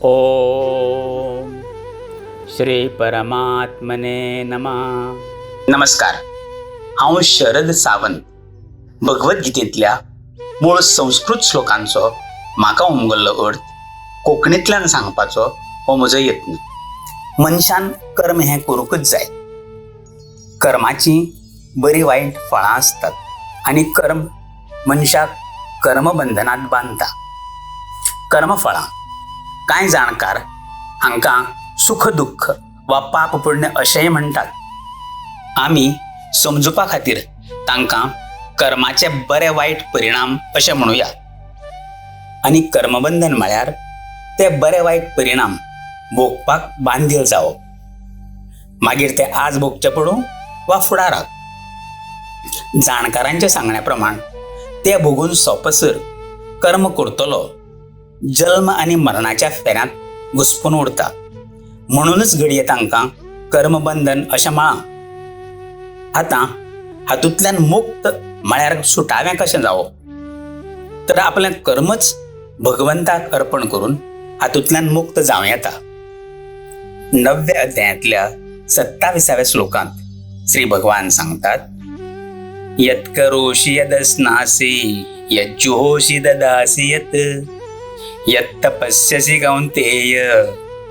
ओम श्री परमात्मने नमः. नमस्कार. हांव शरद सावंत. भगवद्गीतेंतल्या मूळ संस्कृत श्लोकांचो म्हाका उमगल्लो अर्थ कोंकणींतल्यान सांगपाचो हो म्हजो यत्न. मनशान कर्म हें करूंकच जाय. कर्माची बरी वायट फळां आसतात आनी कर्म मनशाक कर्मबंधनांत बांदता. कर्मफळां कांय जाणकार हांकां सुख दुःख वा पाप पुण्य अशेंय म्हणटात. आमी समजुपा खातीर तांकां कर्माचे बरे वायट परिणाम अशें म्हणुया. आनी कर्मबंधन म्हळ्यार ते बरे वायट परिणाम भोगपाक बांदील जावप. मागीर ते आज भोगचे पडूं वा फुडाराक. जाणकारांच्या सांगण्या प्रमाण ते भोगून सोंपसर कर्म करतलो जल्म आनी मरणाच्या फेऱ्यांत घुस्पून उरता. म्हणूनच घडये तांकां कर्मबंधन अशें म्हळां. आतां हातूंतल्यान मुक्त म्हळ्यार सुटावें कशें जावप? तर आपलें कर्मच भगवंताक अर्पण करून हातूंतल्यान मुक्त जावं येता. 9व्या अध्यायांतल्या 27व्या श्लोकांत श्री भगवान सांगतात, यत्करोषि यदस्नासि यज्जुहोषि ददासि यत्तपस्यसि कौन्तेय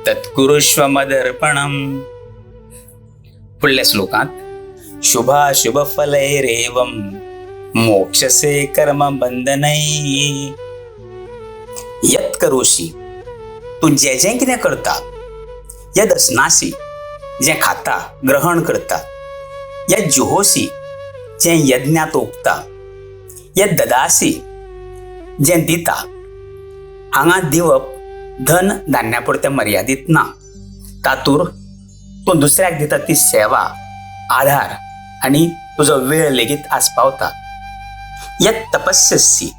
तत्कुरुष्व मदर्पणम्. पुढल्या श्लोकांत शुभाशुभ फलैरेवं मोक्षसे कर्म बंधनैः. यत्करोषि तूं जें कितें करता, यदस्नासि जें खाता ग्रहण करता, यज्जुहोषि जें यज्ञात ओंपता, यद्ददासि जें दिता. हांगा दिवप धन धान्या पुरतें मर्यादीत ना. तातूंत तूं दुसऱ्याक दिता ती सेवा, आधार आनी तुजो वेळ लेगीत आस्पावता. यत् तपस्यसि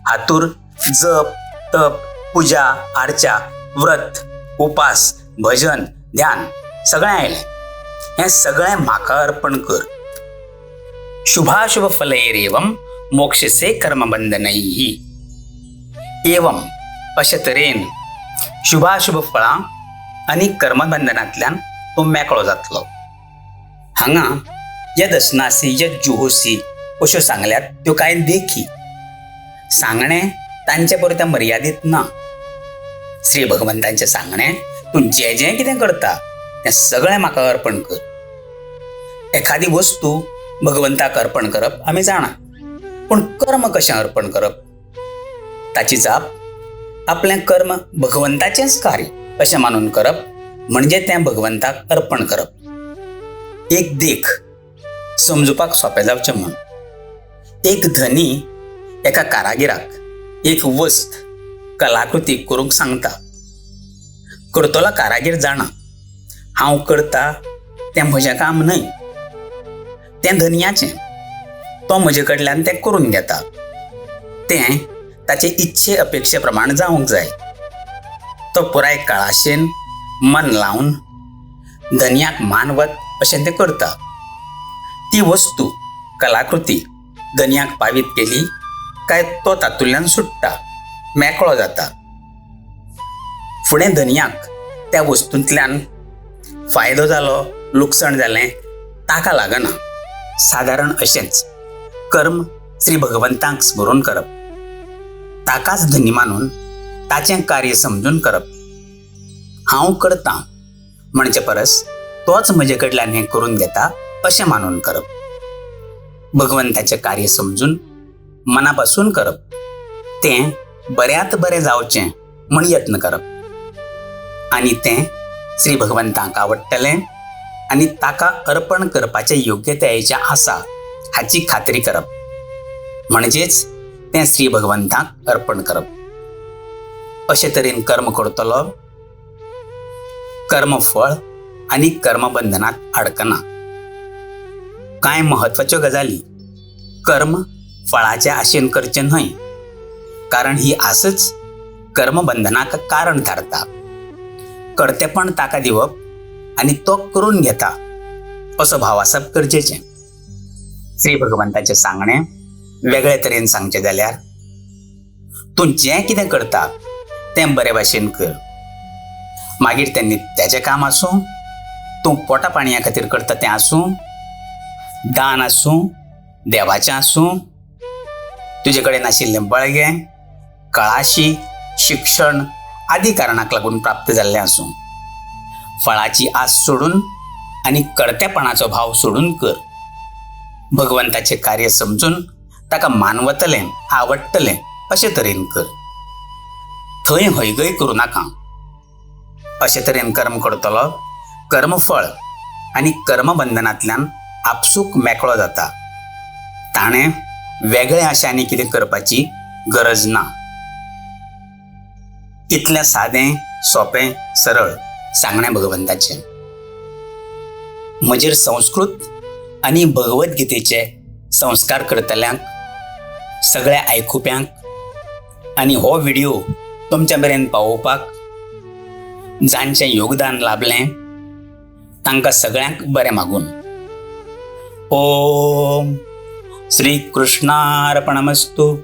हातूंत जप तप पुजा आर्चा व्रत उपास भजन ध्यान सगळें आयलें. हें सगळें म्हाका अर्पण कर. शुभाशुभ फलैरेवं मोक्षसे कर्मबंधनैः. एवं अशे तरेन शुभाशुभ फळां आनी कर्मबंधनांतल्यान तूं मेकळो जातलो. हांगा यदस्नासि यज्जुहोषि अश्यो सांगल्यात त्यो कांय देखी. सांगणें तांचे पुरतें मर्यादीत ना. श्री भगवंतांचें सांगणें तूं जें कितें करता तें सगळें म्हाका अर्पण कर. एखादी वस्तू भगवंताक अर्पण करप आमी जाणा, पूण कर्म कशें अर्पण करप? ताची जाप आपलें कर्म भगवंताचेंच कार्य अशें मानून करप म्हणजे तें भगवंताक अर्पण करप. एक देख समजुपाक सोंपें जावचें म्हूण एक धनी एका कारागिराक एक वस्त कलाकृती करूंक सांगता. करतलो कारागीर जाणा हांव करता तें म्हजें काम न्हय, तें धनयाचें. तो म्हजे कडल्यान तें करून घेता. तें ताचे इच्छे अपेक्षे प्रमाण जावंक जाय. तो पुराय कळाशेन मन लावन धन्याक मानवत अशें तें करता. ती वस्तू कलाकृती धन्याक पावीत केली काय तो तातूंतल्यान सुट्टा मेकळो जाता. फुडें धन्याक त्या वस्तूंतल्यान फायदो जालो लुकसाण जालें ताका लागना. सादारण अशेंच कर्म श्री भगवंताक स्मरून करप, ताकाच धनी मानून ताचें कार्य समजून करप. हांव करतां म्हणजे परस तोच म्हजे कडल्यान हें करून घेता अशें मानून करप. भगवंताचें कार्य समजून मनापासून करप. तें बऱ्यांत बरें जावचें म्हण यत्न करप. आनी तें श्री भगवंताक आवडटलें आनी ताका अर्पण करपाचे योग्यतायेचें आसा हाची खात्री करप म्हणजेच तें श्री भगवंताक अर्पण करप. अशे तरेन कर्म करतलो कर्मफळ आनी कर्मबंधनांत अडकना. कांय म्हत्वाच्यो गजाली. कर्म फळाच्या आशेन करचें न्हय, कारण ही आसच कर्मबंधनाक कारण थारता. कर्तेपण ताका दिवप आनी तो करून घेता असो भाव आसप गरजेचें. श्री भगवंताचें सांगणें वेगळे तरेन सांगचें जाल्यार तूं जें कितें करता तें बरे भाशेन कर. मागीर तें नित्याचें काम आसूं, तूं पोटा पाणया खातीर करता तें आसूं, दान आसूं, देवाचें आसूं, तुजे कडेन आशिल्लें बळगें, कळाशी, शिक्षण आदी कारणाक लागून प्राप्त जाल्लें आसूं, फळाची आस सोडून आनी कर्तेपणाचो भाव सोडून कर. भगवंताचें कार्य समजून ताका मानवतलें, आवडटलें अशे तरेन कर. थंय हयगय करूं नाका. अशे तरेन कर्म करतलो कर्मफळ आनी कर्मबंधनांतल्यान आपसूक मेकळो जाता. ताणें वेगळे आशांनी कितें करपाची गरज ना. इतलें सादें, सोपें, सरळ सांगणें भगवंताचें. म्हजेर संस्कृत आनी भगवद्गीतेचे संस्कार करतल्यांक, सगळ्या आयकुप्यांक आनी हो व्हिडिओ तुमच्या मेरेन पावोवपाक जांचें योगदान लाभलें तांकां सगळ्यांक बरें मागून. ओम श्री कृष्णार्पणमस्तु.